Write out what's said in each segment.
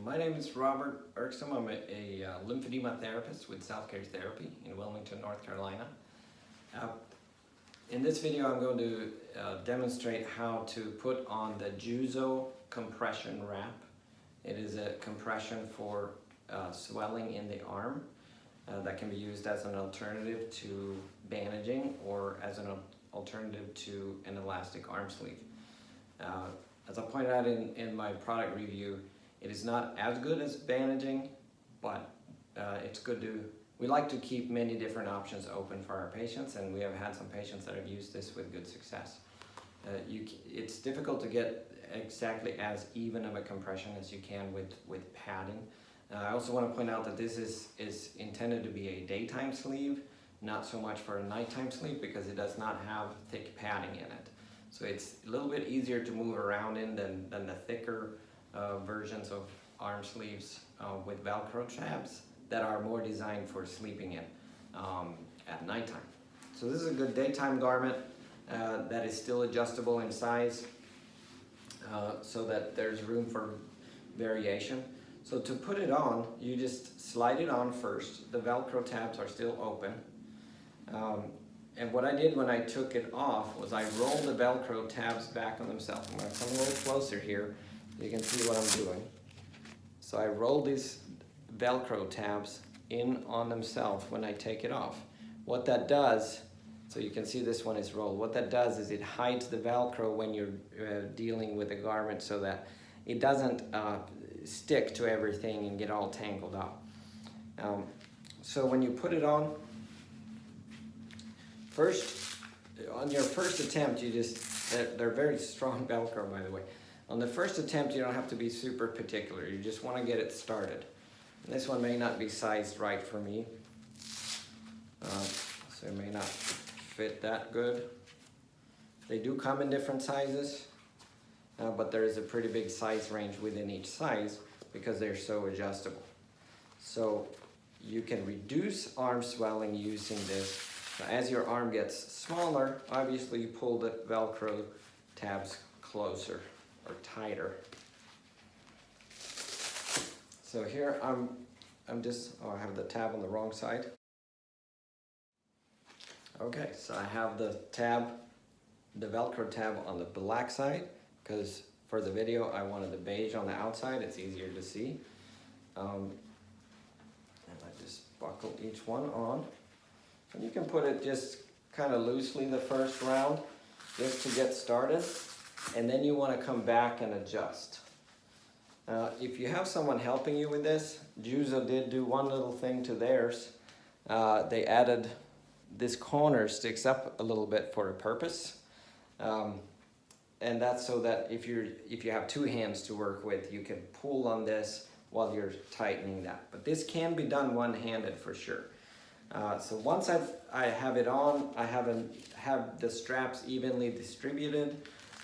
My name is Robert Erksom. I'm a lymphedema therapist with Self-Care Therapy in Wilmington, North Carolina. In this video, I'm going to demonstrate how to put on the Juzo Compression wrap. It is a compression for swelling in the arm that can be used as an alternative to bandaging or as an alternative to an elastic arm sleeve. As I pointed out in my product review, it is not as good as bandaging, but it's good to, we like to keep many different options open for our patients, and we have had some patients that have used this with good success. It's difficult to get exactly as even of a compression as you can with padding. I also want to point out that this is intended to be a daytime sleeve, not so much for a nighttime sleeve, because it does not have thick padding in it. So it's a little bit easier to move around in than the thicker versions of arm sleeves with Velcro tabs that are more designed for sleeping in at nighttime. So this is a good daytime garment that is still adjustable in size so that there's room for variation. So to put it on, you just slide it on first. The Velcro tabs are still open. And what I did when I took it off was I rolled the Velcro tabs back on themselves. I'm going to come a little closer here so you can see what I'm doing. So I roll these Velcro tabs in on themselves when I take it off. What that does, so you can see this one is rolled, what that does is it hides the Velcro when you're dealing with the garment so that it doesn't stick to everything and get all tangled up. So when you put it on, first, on your first attempt, they're very strong Velcro, by the way. On the first attempt, you don't have to be super particular. You just want to get it started. And this one may not be sized right for me, so it may not fit that good. They do come in different sizes, but there is a pretty big size range within each size because they're so adjustable. So you can reduce arm swelling using this. Now, as your arm gets smaller, obviously you pull the Velcro tabs closer or tighter. So here I'm just, I have the tab on the wrong side. Okay, so I have the Velcro tab on the black side, because for the video I wanted the beige on the outside, it's easier to see. And I just buckle each one on. And you can put it just kind of loosely the first round, just to get started. And then you want to come back and adjust. If you have someone helping you with this, Juzo did do one little thing to theirs. They added this corner sticks up a little bit for a purpose. And that's so that if you have two hands to work with, you can pull on this while you're tightening that. But this can be done one-handed for sure. So once I have it on, I have the straps evenly distributed.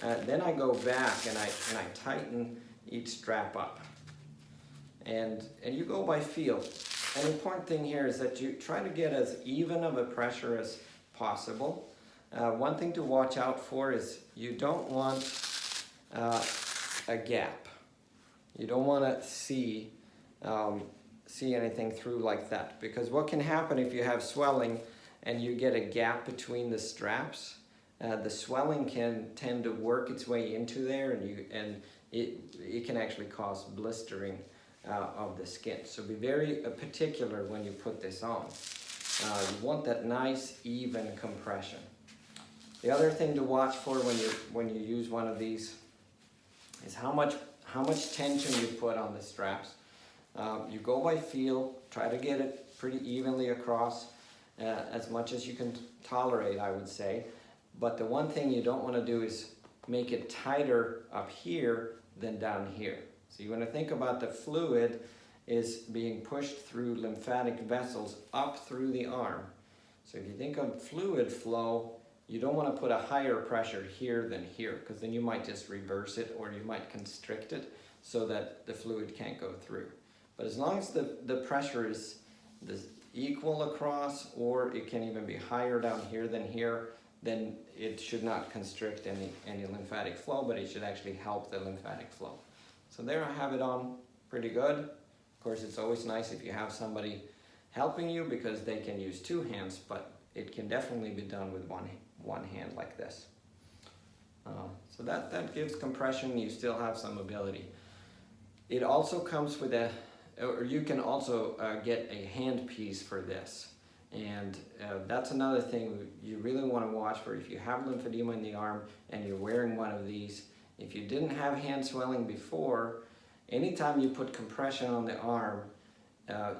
Then I go back and I tighten each strap up. And you go by feel. An important thing here is that you try to get as even of a pressure as possible. One thing to watch out for is you don't want a gap. You don't want to see anything through like that, because what can happen if you have swelling and you get a gap between the straps, the swelling can tend to work its way into there, and it can actually cause blistering of the skin. So be very particular when you put this on. You want that nice even compression. The other thing to watch for when you use one of these is how much tension you put on the straps. You go by feel, try to get it pretty evenly across, as much as you can tolerate, I would say. But the one thing you don't want to do is make it tighter up here than down here. So you want to think about the fluid is being pushed through lymphatic vessels up through the arm. So if you think of fluid flow, you don't want to put a higher pressure here than here, because then you might just reverse it, or you might constrict it so that the fluid can't go through. But as long as the pressure is equal across, or it can even be higher down here than here, then it should not constrict any lymphatic flow, but it should actually help the lymphatic flow. So there I have it on. pretty good. Of course, it's always nice if you have somebody helping you because they can use two hands, but it can definitely be done with one hand like this. So that gives compression. You still have some ability. It also comes with or you can also get a hand piece for this. And that's another thing you really want to watch for if you have lymphedema in the arm and you're wearing one of these. If you didn't have hand swelling before, anytime you put compression on the arm,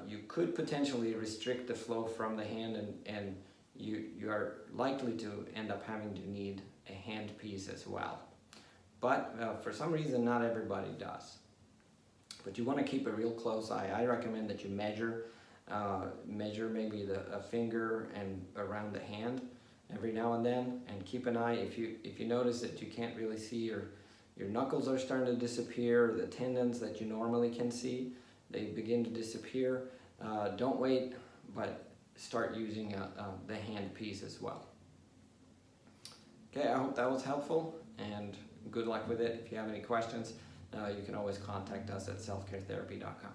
you could potentially restrict the flow from the hand, and you are likely to end up having to need a hand piece as well. But for some reason, not everybody does. But you want to keep a real close eye. I recommend that you measure maybe a finger and around the hand every now and then, and keep an eye. If you notice that you can't really see, or your knuckles are starting to disappear, the tendons that you normally can see, they begin to disappear, don't wait, but start using the hand piece as well. Okay, I hope that was helpful, and good luck with it. If you have any questions, you can always contact us at selfcaretherapy.com.